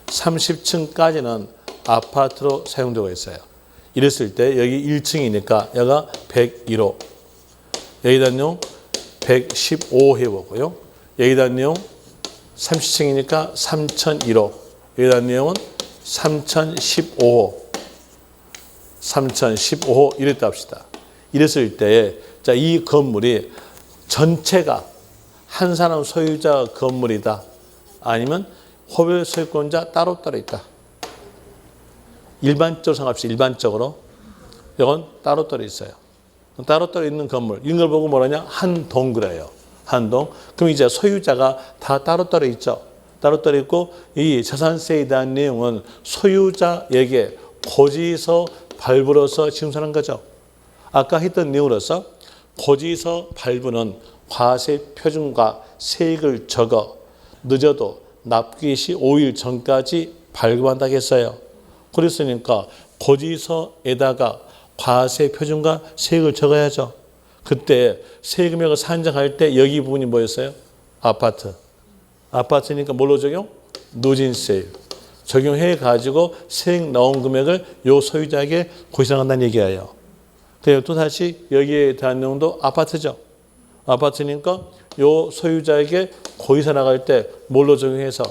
30층까지는 아파트로 사용되고 있어요. 이랬을 때 여기 1층이니까 여기가 101호, 여기다 내용 115호 해보고요. 여기다 내용 30층이니까 3001호, 여기다 내용은 3015호, 3015호 이랬다 합시다. 이랬을 때, 자, 이 건물이 전체가 한 사람 소유자 건물이다. 아니면 호별 소유권자 따로따로 있다. 일반적으로 생각합시다. 일반적으로. 이건 따로따로 있어요. 따로따로 있는 건물. 이런 걸 보고 뭐라냐? 한 동 그래요. 한 동. 그럼 이제 소유자가 다 따로따로 있죠. 따로따로 있고, 이 자산세에 대한 내용은 소유자에게 고지서 발부로서 징수하는 거죠. 아까 했던 내용으로서 고지서 발부는 과세 표준과 세액을 적어 늦어도 납기 시 5일 전까지 발급한다고 했어요. 그랬으니까 고지서에다가 과세 표준과 세액을 적어야죠. 그때 세금액을 산정할 때 여기 부분이 뭐였어요? 아파트. 아파트니까 뭘로 적용? 누진세 적용해가지고 세액 나온 금액을 요 소유자에게 고지서한다는 얘기예요. 그리고 또 다시 여기에 대한 내용도 아파트죠. 아파트니까 요 소유자에게 고지서 나갈 때 뭘로 적용해서?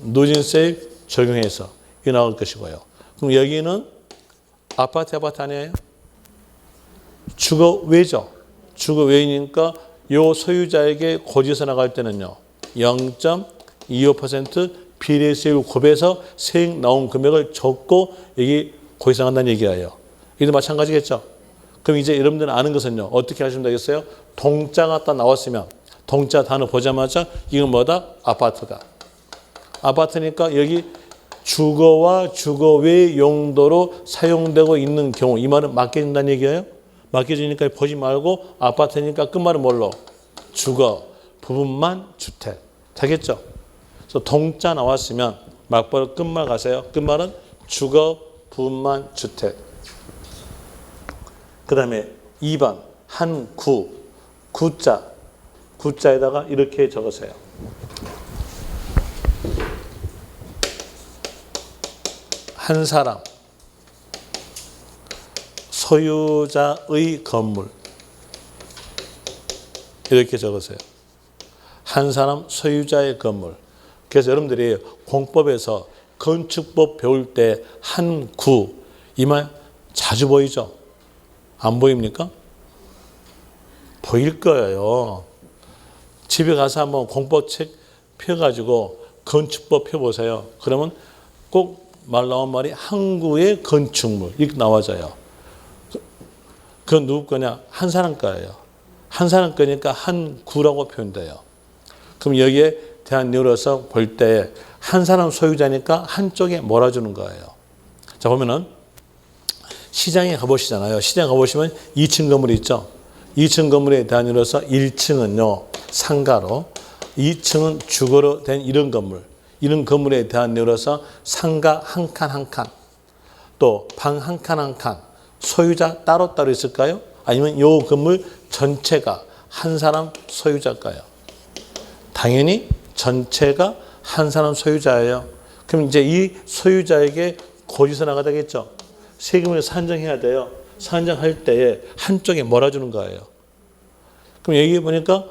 누진세 적용해서 이 나올 것이고요. 그럼 여기는 아파트 아니에요? 주거 외죠. 주거 외니까 요 소유자에게 고지서 나갈 때는요. 0.25% 비례세율 곱해서 세액 나온 금액을 적고 여기 고지서 나간다는 얘기예요. 이도 마찬가지겠죠. 그럼 이제 여러분들은 아는 것은요. 어떻게 하시면 되겠어요? 동자가 딱 나왔으면 동자 단어 보자마자 이건 뭐다? 아파트다. 아파트니까 여기 주거와 주거 외 용도로 사용되고 있는 경우 이 말은 맡겨진다는 얘기예요. 맡겨지니까 보지 말고 아파트니까 끝말은 뭘로? 주거 부분만 주택. 되겠죠? 그래서 동자 나왔으면 막바로 끝말 가세요. 끝말은 주거 부분만 주택. 그 다음에 2번 한 구, 구자에다가 이렇게 적으세요. 한 사람 소유자의 건물 이렇게 적으세요. 한 사람 소유자의 건물. 그래서 여러분들이 공법에서 건축법 배울 때 한 구 이 말 자주 보이죠? 안 보입니까? 보일 거예요. 집에 가서 한번 공법책 펴가지고 건축법 펴보세요. 그러면 꼭 말 나온 말이 항구의 건축물 이렇게 나와져요. 그건 누구 거냐? 한 사람 거예요. 한 사람 거니까 한 구라고 표현돼요. 그럼 여기에 대한 내용으로서 볼 때 한 사람 소유자니까 한쪽에 몰아주는 거예요. 자, 보면은 시장에 가보시잖아요. 시장 가보시면 2층 건물이 있죠. 2층 건물에 대한 내용으로서 1층은요 상가로, 2층은 주거로 된 이런 건물. 이런 건물에 대한 내용으로서 상가 한 칸 한 칸, 또 방 한 칸 한 칸, 소유자 따로따로 있을까요? 아니면 이 건물 전체가 한 사람 소유자일까요? 당연히 전체가 한 사람 소유자예요. 그럼 이제 이 소유자에게 고지서 나가야 되겠죠. 세금을 산정해야 돼요. 산정할 때에 한쪽에 몰아주는 거예요. 그럼 여기 보니까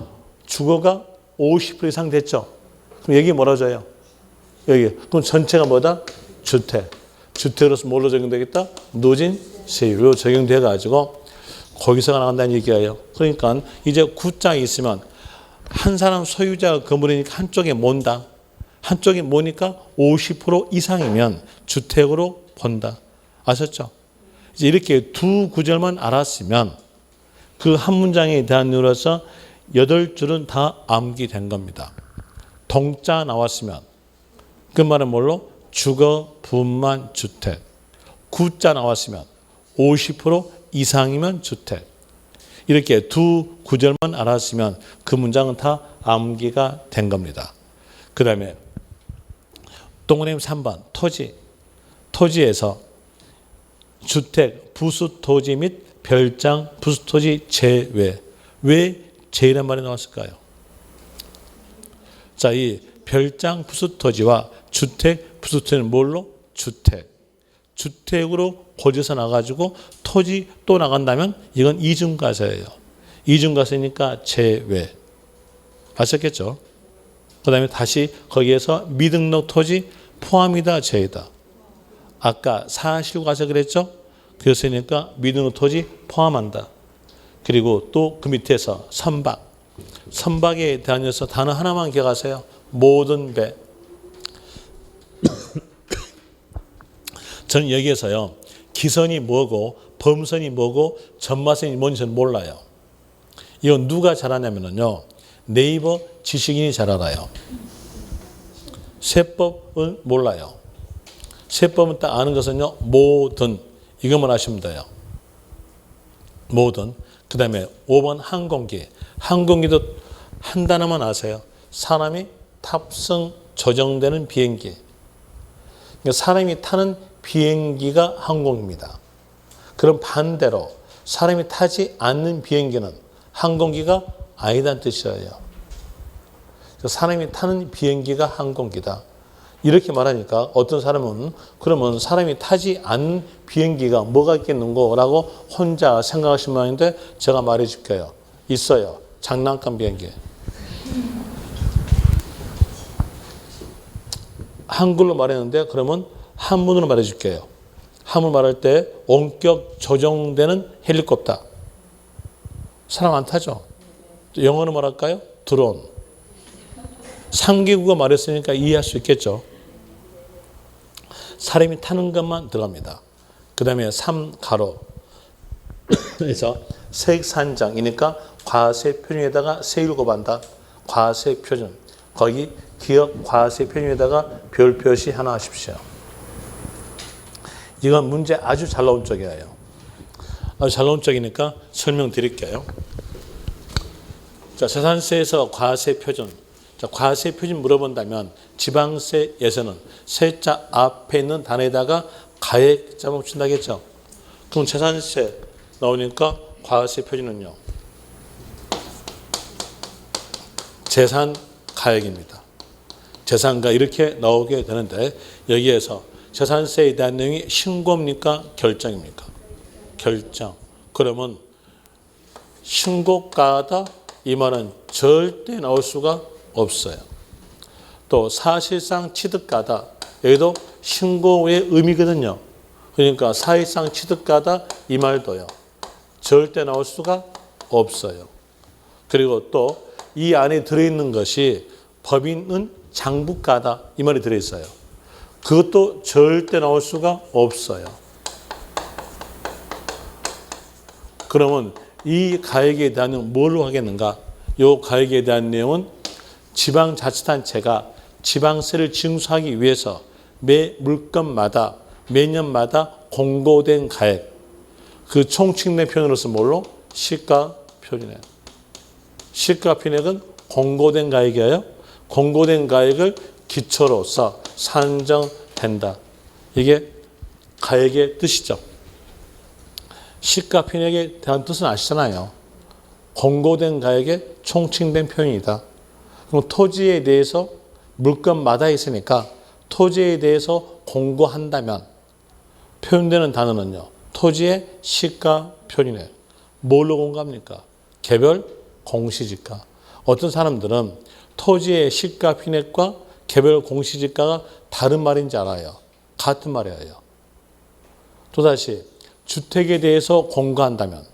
주거가 50% 이상 됐죠. 그럼 여기 몰아줘요. 여기. 그럼 전체가 뭐다? 주택. 주택으로서 뭘로 적용되겠다? 누진세율로 적용돼 가지고 고지서가 나간다는 얘기예요. 그러니까 이제 구장이 있으면 한 사람 소유자 건물이니까 한쪽에 몬다. 한쪽에 모니까 50% 이상이면 주택으로 본다. 아셨죠? 이제 이렇게 두 구절만 알았으면 그 한 문장에 대한 이유로서 8줄은 다 암기된 겁니다. 동자 나왔으면 그 말은 뭘로? 주거 분만 주택. 구자 나왔으면 50% 이상이면 주택. 이렇게 두 구절만 알았으면 그 문장은 다 암기가 된 겁니다. 그 다음에 동그라미 3번 토지. 토지에서 주택, 부수 토지 및 별장, 부수 토지 제외. 왜 제외란 말이 나왔을까요? 자, 이 별장, 부수 토지와 주택, 부수 토지는 뭘로? 주택. 주택으로 고지서 나가지고 토지 또 나간다면 이건 이중과세예요. 이중과세니까 제외. 아셨겠죠? 그 다음에 다시 거기에서 미등록 토지 포함이다, 제외다. 아까 사실과세 그랬죠? 그랬으니까 미등록 토지 포함한다. 그리고 또 그 밑에서 선박. 선박에 대해서 단어 하나만 기억하세요. 모든 배. 저는 여기에서요, 기선이 뭐고 범선이 뭐고 전마선이 뭔지 저는 몰라요. 이건 누가 잘 아냐면요, 네이버 지식인이 잘 알아요. 세법은 몰라요. 세법은 딱 아는 것은요, 모든 이것만 아시면 돼요. 모든. 그 다음에 5번 항공기. 항공기도 한 단어만 아세요. 사람이 탑승 조정되는 비행기. 그러니까 사람이 타는 비행기가 항공입니다. 그럼 반대로 사람이 타지 않는 비행기는 항공기가 아니다는 뜻이에요. 사람이 타는 비행기가 항공기다. 이렇게 말하니까 어떤 사람은 그러면 사람이 타지 않는 비행기가 뭐가 있겠는고 라고 혼자 생각하시는 분인데 제가 말해 줄게요. 있어요. 장난감 비행기. 한글로 말했는데 그러면 한문으로 말해 줄게요. 한문 말할 때 원격 조정되는 헬리콥터. 사람 안 타죠? 영어로 말할까요? 드론. 3개국어 말했으니까 이해할 수 있겠죠. 사람이 타는 것만 들어갑니다. 그 다음에 3가로 그래서 색산장이니까 과세 표준에다가 세율 곱한다. 과세 표준. 거기 기업 과세 표준에다가 별 표시 하나 하십시오. 이건 문제 아주 잘 나온 쪽이에요. 아주 잘 나온 쪽이니까 설명드릴게요. 자, 재산세에서 과세 표준. 자, 과세 표준 물어본다면 지방세에서는 세자 앞에 있는 단에다가 가액자 붙인다겠죠. 그럼 재산세 나오니까 과세 표준은요, 재산 가액입니다. 재산가 이렇게 나오게 되는데 여기에서 재산세에 대한 내용이 신고입니까? 결정입니까? 결정. 그러면 신고가다 이 말은 절대 나올 수가 없어요. 또 사실상 취득가다. 여기도 신고의 의미거든요. 그러니까 사실상 취득가다 이 말도요, 절대 나올 수가 없어요. 그리고 또 이 안에 들어있는 것이 법인은 장부가다 이 말이 들어있어요. 그것도 절대 나올 수가 없어요. 그러면 이 가액에 대한 내용은 뭘로 하겠는가? 이 가액에 대한 내용은 지방자치단체가 지방세를 징수하기 위해서 매 물건마다 매년마다 공고된 가액, 그 총칙내 표현으로서 뭘로? 시가표준액. 시가표준액은 공고된 가액이에요. 공고된 가액을 기초로서 산정된다. 이게 가액의 뜻이죠. 시가표준액에 대한 뜻은 아시잖아요. 공고된 가액의 총칭된 표현이다. 그럼 토지에 대해서 물건마다 있으니까 토지에 대해서 공고한다면 표현되는 단어는요, 토지의 시가표준액. 뭘로 공고합니까? 개별 공시지가. 어떤 사람들은 토지의 시가표준액과 개별 공시지가가 다른 말인지 알아요. 같은 말이에요. 또다시 주택에 대해서 공고한다면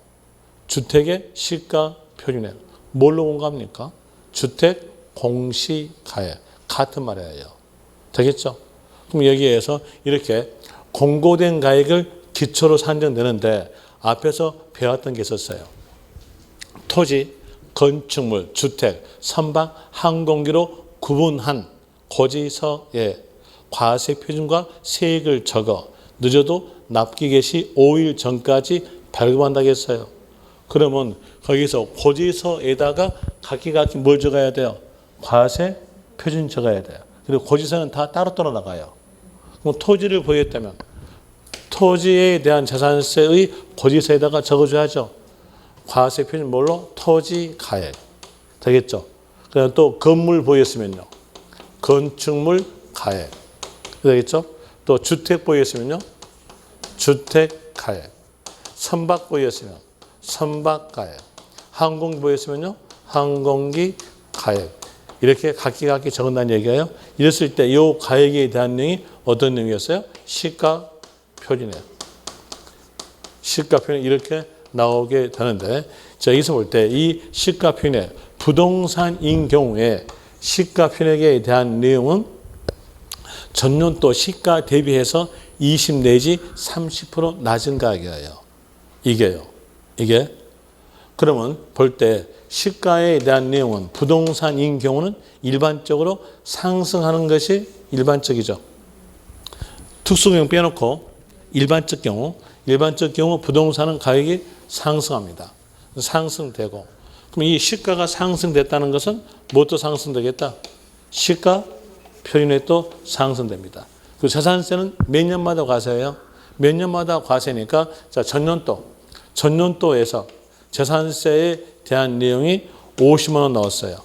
주택의 시가표준액. 뭘로 공고합니까? 주택 공시가액. 같은 말이에요. 되겠죠? 그럼 여기에서 이렇게 공고된 가액을 기초로 산정되는데 앞에서 배웠던 게 있었어요. 토지, 건축물, 주택, 선박, 항공기로 구분한 고지서에 과세 표준과 세액을 적어 늦어도 납기 개시 5일 전까지 발급한다고 했어요. 그러면 거기서 고지서에다가 각기 뭘 적어야 돼요? 과세 표준 적어야 돼요. 그리고 고지서는 다 따로 나가요. 그럼 토지를 보유했다면 토지에 대한 재산세의 고지서에다가 적어줘야죠. 과세 표준 뭘로? 토지 가액. 되겠죠? 그다음 또 건물 보였으면요. 건축물 가액. 되겠죠? 또 주택 보였으면요. 주택 가액. 선박 보였으면 선박 가액. 항공기 보였으면요. 항공기 가액. 이렇게 각기 적은다는 얘기예요. 이랬을 때 이 가액에 대한 내용이 어떤 내용이었어요? 시가 표준이에요. 시가 표준이 이렇게 나오게 되는데, 자, 여기서 볼 때 이 시가 표준에 부동산인 경우에 시가 표준에 대한 내용은 전년도 시가 대비해서 20 내지 30% 낮은 가격이에요. 이게. 그러면 볼 때 시가에 대한 내용은 부동산인 경우는 일반적으로 상승하는 것이 일반적이죠. 특수 경우 빼놓고 일반적 경우 부동산은 가격이 상승합니다. 상승되고, 그럼 이 시가가 상승됐다는 것은 무엇도 상승되겠다? 시가 표준에 또 상승됩니다. 그 재산세는 몇 년마다 과세예요? 몇 년마다 과세니까, 자, 전년도에서 재산세에 대한 내용이 50만 원 나왔어요.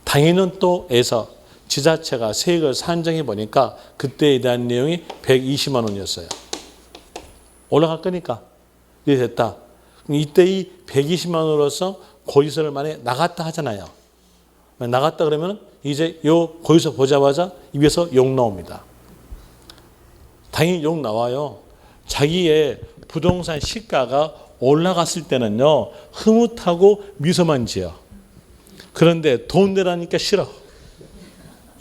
당해년도에서 지자체가 세액을 산정해 보니까 그때에 대한 내용이 120만 원이었어요. 올라갈 거니까 이게 됐다. 이때 이 120만 원으로서 고지서를 만약에 나갔다 하잖아요. 나갔다 그러면 이제 요 고지서 보자마자 입에서 욕 나옵니다. 당연히 욕 나와요. 자기의 부동산 시가가 올라갔을 때는요, 흐뭇하고 미소만 지어. 그런데 돈 내라니까 싫어.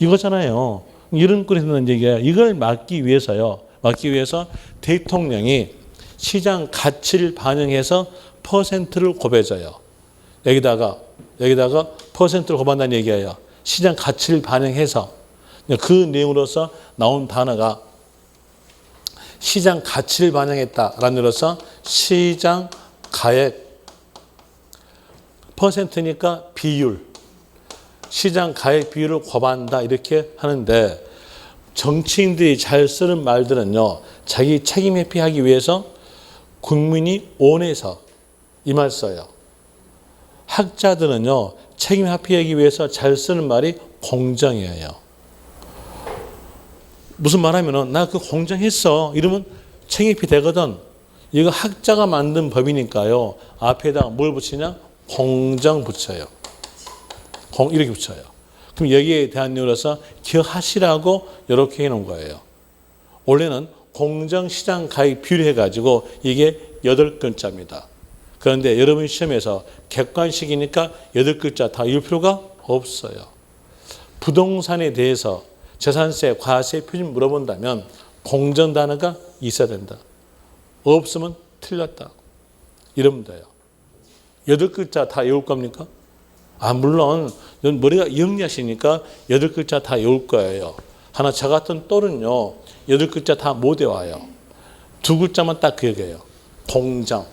이거잖아요. 이런 꼴이 있는 얘기예요. 이걸 막기 위해서 대통령이 시장 가치를 반영해서 퍼센트를 곱해줘요. 여기다가 퍼센트를 곱한다는 얘기예요. 시장 가치를 반영해서. 그 내용으로서 나온 단어가 시장 가치를 반영했다라는 의미로서 시장 가액, 퍼센트니까 비율, 시장 가액 비율을 곱한다 이렇게 하는데, 정치인들이 잘 쓰는 말들은요, 자기 책임 회피하기 위해서 국민이 원해서 이 말 써요. 학자들은요, 책임 회피하기 위해서 잘 쓰는 말이 공정이에요. 무슨 말하면은 나 그 공정했어 이러면 책임이 되거든. 이거 학자가 만든 법이니까요. 앞에다가 뭘 붙이냐? 공정 붙여요. 이렇게 붙여요. 그럼 여기에 대한 이유로서 기억하시라고 이렇게 해놓은 거예요. 원래는 공정시장 가액 비율 해가지고 이게 8글자입니다. 그런데 여러분 시험에서 객관식이니까 8글자 다 읽을 필요가 없어요. 부동산에 대해서 재산세, 과세 표준 물어본다면 공정 단어가 있어야 된다. 없으면 틀렸다. 이러면 돼요. 8글자 다 외울 겁니까? 물론 머리가 영리하시니까 8글자 다 외울 거예요. 하나 저 같은 똘은요 8글자 다 못 외워요. 2글자만 딱 기억해요. 공정.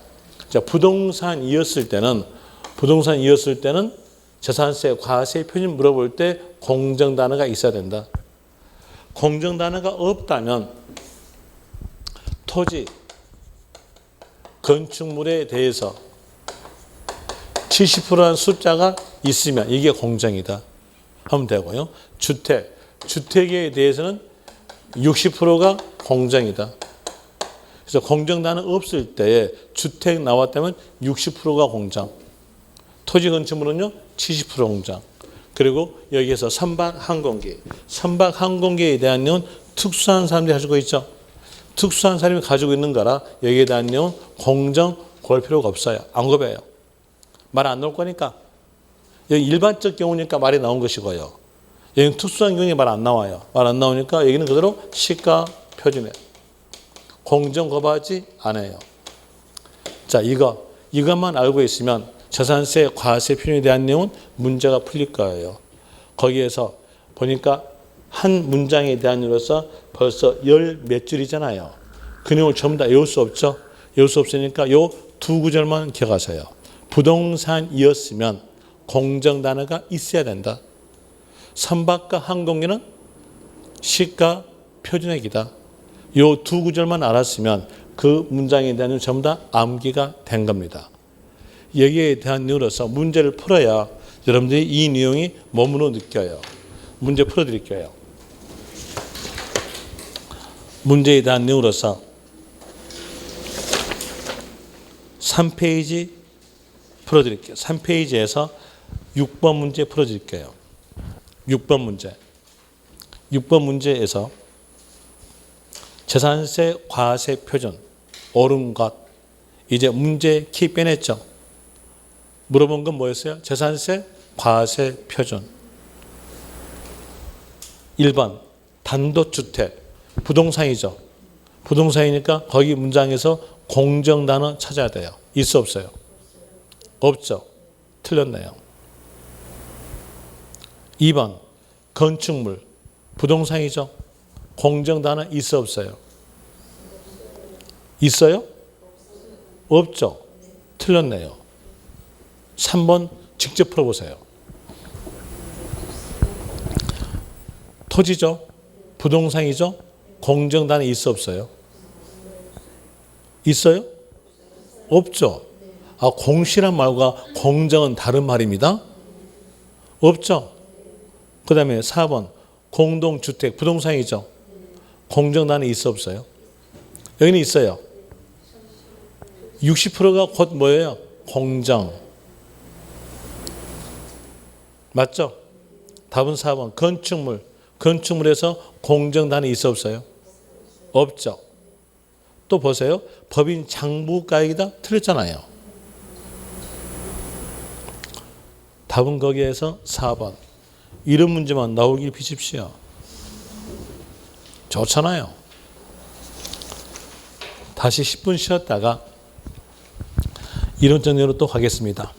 자, 부동산이었을 때는 재산세, 과세 표준 물어볼 때 공정 단어가 있어야 된다. 공정 단어가 없다면 토지, 건축물에 대해서 70%라는 숫자가 있으면 이게 공정이다 하면 되고요. 주택에 대해서는 60%가 공정이다. 그래서 공정 단어 없을 때에 주택 나왔다면 60%가 공정, 토지 건축물은요 70% 공정. 그리고 여기에서 선박 항공기에 대한 내용은 특수한 사람들이 가지고 있죠. 특수한 사람이 가지고 있는 거라 여기에 대한 내용은 공정 걸 필요가 없어요. 안 곱해요. 말 안 나올 거니까. 여기 일반적 경우니까 말이 나온 것이고요. 여기는 특수한 경우에 말 안 나와요. 말 안 나오니까 여기는 그대로 시가 표준에 공정 곱하지 않아요. 자, 이것만 알고 있으면 재산세, 과세 표준에 대한 내용은 문제가 풀릴 거예요. 거기에서 보니까 한 문장에 대한 이유로서 벌써 10몇 줄이잖아요. 그 내용을 전부 다 외울 수 없죠. 외울 수 없으니까 요 2구절만 기억하세요. 부동산이었으면 공정 단어가 있어야 된다. 선박과 항공기는 시가 표준액이다. 요 두 구절만 알았으면 그 문장에 대한 내용이 전부 다 암기가 된 겁니다. 여기에 대한 내용으로서 문제를 풀어야 여러분들이 이 내용이 몸으로 느껴요. 문제 풀어드릴게요. 문제에 대한 내용으로서 3페이지 풀어드릴게요. 3페이지에서 6번 문제 풀어드릴게요. 6번 문제. 6번 문제에서 재산세 과세 표준 옳은 것. 이제 문제 키 빼냈죠. 물어본 건 뭐였어요? 재산세 과세 표준. 1번 단독주택 부동산이죠. 부동산이니까 거기 문장에서 공정 단어 찾아야 돼요. 있어 없어요? 없죠. 틀렸네요. 2번 건축물 부동산이죠. 공정 단어 있어 없어요? 있어요? 없죠. 틀렸네요. 3번 직접 풀어보세요. 토지죠. 부동산이죠. 공정 단어 있어 없어요? 있어요? 없죠. 아, 공시란 말과 공정은 다른 말입니다. 없죠. 그 다음에 4번 공동주택 부동산이죠. 공정 단어 있어 없어요? 여기는 있어요. 60%가 곧 뭐예요? 공정. 맞죠? 답은 4번 건축물. 건축물에서 공정 단어 있어 없어요? 없죠. 또 보세요. 법인 장부가액이다? 틀렸잖아요. 답은 거기에서 4번. 이런 문제만 나오길 비십시오. 좋잖아요. 다시 10분 쉬었다가 이론 정리로 또 가겠습니다.